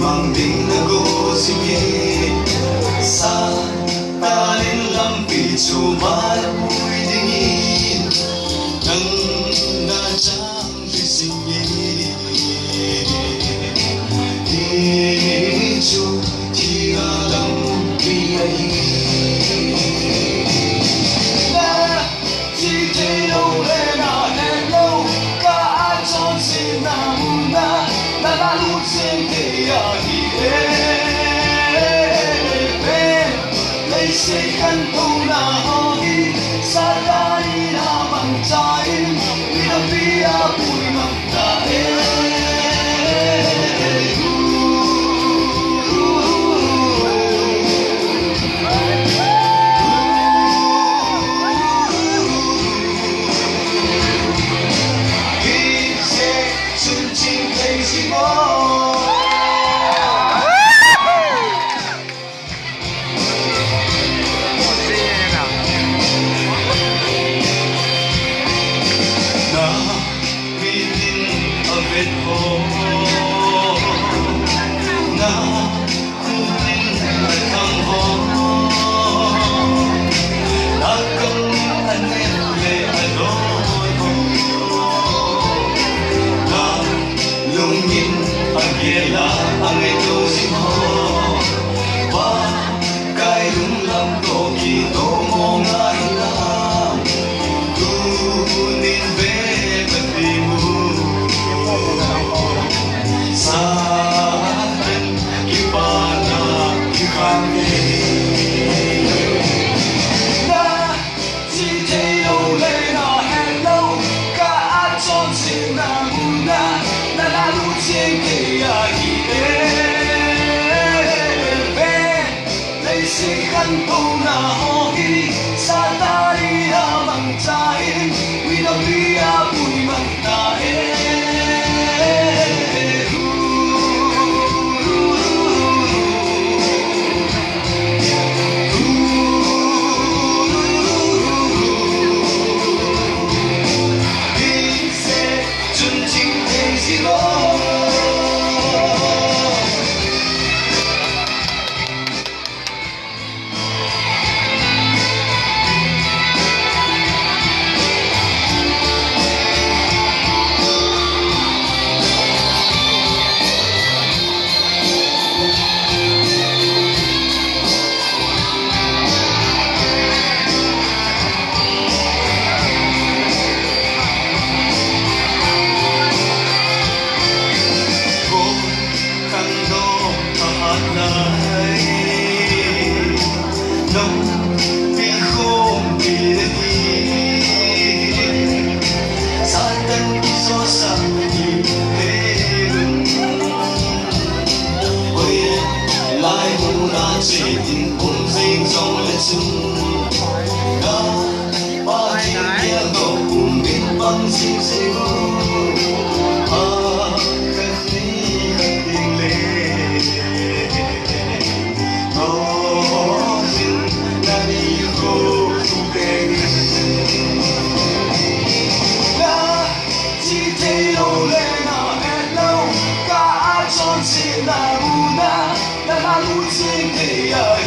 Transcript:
mang ding nagosige sa talin lampi sumalamoy dingin ng nadyang disingin Dicho tigalang biyahin na Titeo Lena hello kaadson sinamuna nalalutsing Say kanto na hogi sa dali namang tayo Pinapiya po'y magtae Hise sunching crazy boy ang ito si mo ba kayong lang to kito mo nga hilang tunin bebati mo sa atin iba na kami na si Teo Lena hello kaadson sinamuna nalalutsing kanto na hogi sa tali hamang tayo Pinapiya po'y magtae Hise chunching crazy boy chỉ tình cùng dinh trong lên chung đó ba chiếc kia ngầu cùng biết băng xinh xinh khắc đi khắc tình lệ có dinh đã đi khô thu kê đã chỉ thấy lâu lên à hello cả chọn xin là una nalalutsing kaya